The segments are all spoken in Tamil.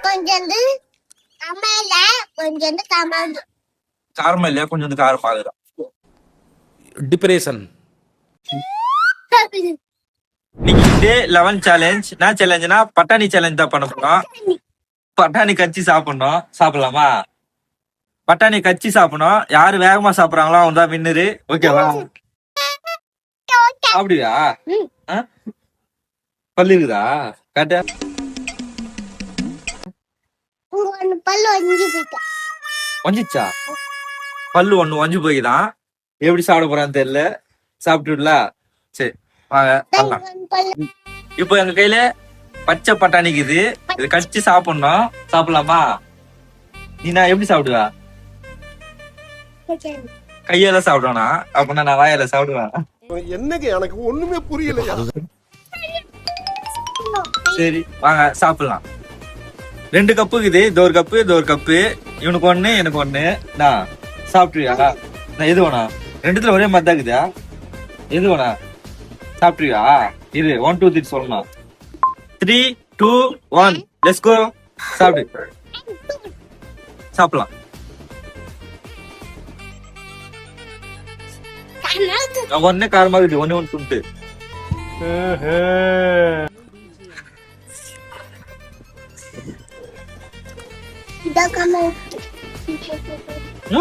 கொஞ்சம் காரமா இல்லையா? கொஞ்சம் காரம் பாக்குறோம். டிப்ரெஷன். இன்னைக்கு டே 11 சேலஞ்ச். என்ன சேலஞ்சுனா பட்டாணி சேலஞ்ச் தான் பண்ண போறோம். பட்டாணி கச்சி சாப்பிடணும். சாப்பிடலாமா? பட்டாணி கச்சி சாப்பிடணும். யாரு வேகமா சாப்பிடறாங்களோ அவங்க தான் வின்னரு. ஓகேவா? அப்படியா? பல்லு இருக்குதா? காட்ட. ஒஞ்சிச்சா? பல்லு ஒண்ணு ஒஞ்சு போய்தான். எப்படி சாப்பிட போறான்னு தெரியல. சாப்பிட்டுல. சரி வாங்க பண்ணலாம். இப்போ எங்க கையில பச்சை பட்டாணிக்குது. இது கடிச்சு சாப்பிடணும். சாப்பிடலாமா? நீ நான் எப்படி சாப்பிடுவா? கையால சாப்பிடுவானா? அப்படின்னா நான் வாயால சாப்பிடுவேன். என்னங்க எனக்கு ஒண்ணுமே புரியலையா? சரி வாங்க சாப்பிடலாம். 2 கப்பு இருக்குது. இது ஒரு கப்பு, இது ஒரு கப்பு. இவனுக்கு ஒண்ணு, எனக்கு ஒண்ணு. நான் சாப்பிட்டுருவியா? நான் எது வேணா? ரெண்டுத்துல ஒரே மாதிரி தான் இருக்குதா? எது வேணா? சாப்பிட்டுருவியா? இது 1 2 3 சொல்லணும். 3 2 1 லெட்ஸ் கோ. சாப்பிடு. சாப்பிடலாம். ஒன்னே காரமா இருக்குது. ஒண்ணு துண்டு.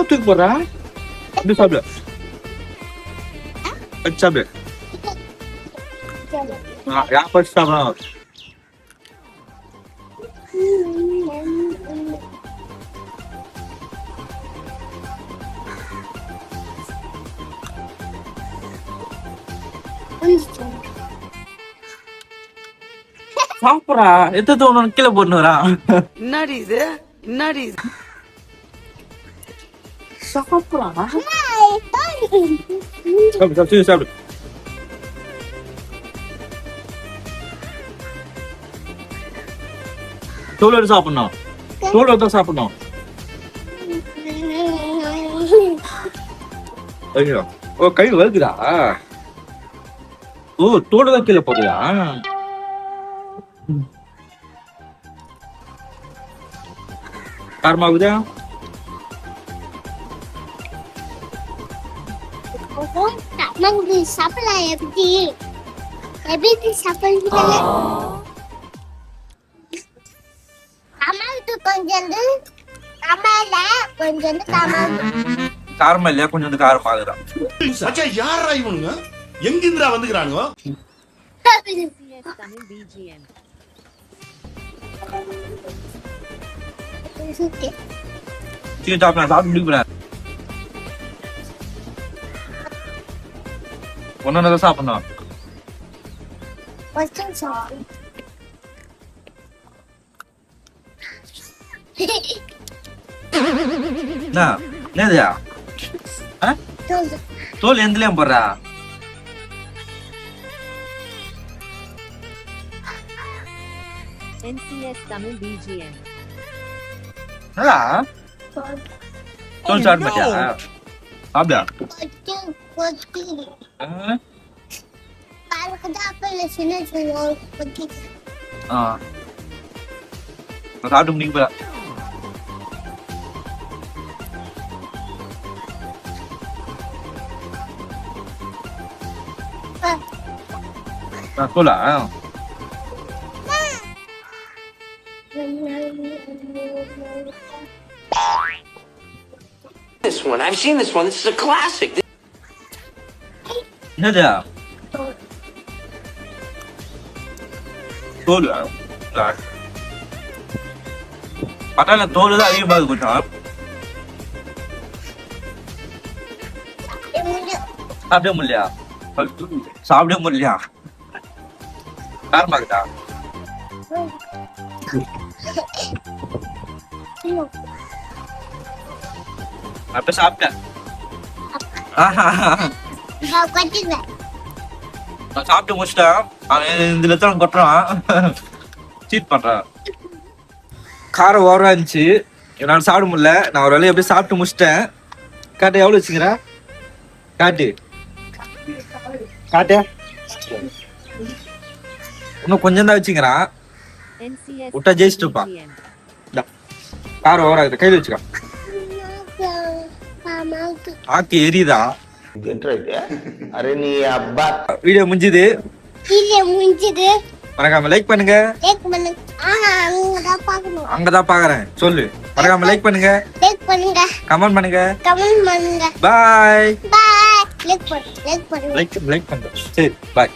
தூக்கி போடுறா. சாப்பிடு சாப்பிடு. ஃபர்ஸ்ட் சாப்பிடலாம். சாப்பிடா. எத்த ஒண்ணு கீழே போட்டுறா. என்னடி இது? என்னடி இது? சாப்பிடா. சாப்பிடு சாப்பிடு. தோலோட சாப்பிடணும். தோலோட தான் சாப்பிடணும். ஐயோ ஓ கை வருகுதா? ஓ தோட தான் கீழே போடுதா? காரமாகுதா? சாப்பிடலாம். எப்படி எப்படி சாப்பிடலாம்? காரமா இல்லையா? கொஞ்சம் காரம் பாக்குறான். யாரா இவனுங்க? எங்கிருந்தா வந்துக்கிறானுங்க? சீக்கிரம் சாப்பிடலாம். சாப்பிட்டு முடிக்கிறேன். ஒன்னு சாப்பிடணும். என்னதுயா? தோல் எந்தலையும் போடுறா? NCS Tamil BGM. தோல் சாப்பிட மாட்டியா? சாப்பிடா. சாப்பிட்டு முடிக்க போல. This one, I've seen this one. This is a classic. என்னது? தோல். பட்டால தோல் தான் அதிகமாக கொஞ்சம். சாப்பிட முடியலையா? சாப்பிட முடியலையா? காரமாக்குதா? அப்ப சாப்பிட்டேன். சாப்பிட்டு முடிச்சிட்டேன். இதுல தான் கொட்டுறான். சீட் பண்றான். காரம் ஓவரா இருந்துச்சு. என்னால சாப்பிட முடியல. நான் ஒரு வேலையை அப்படியே சாப்பிட்டு முடிச்சிட்டேன். காட்டு எவ்வளவு வச்சுக்கிறா? காட்டு காட்டு. இன்னும் கொஞ்சம் தான் வச்சுக்கிறான். விட்டா ஜெயிச்சுட்டு இருப்பான். காரம் ஓவரா இருக்குது கையில் வச்சுக்கோ. ஆக்கி எரியுதா? அரே நீ அப்பா வீடியோ முடிஞ்சுது. கீழே முடிஞ்சது. மறக்காம லைக் பண்ணுங்க. லைக் பண்ணுங்க. அங்கதான் பார்க்கணும். அங்கதான் பாக்குறேன் சொல்லு. மறக்காம லைக் பண்ணுங்க, லைக் பண்ணுங்க, கமெண்ட் பண்ணுங்க. கமெண்ட் பண்ணுங்க. பாய். பாய். லைக் பண்ணுங்க. லைக் பண்ணுங்க. சரி பாய்.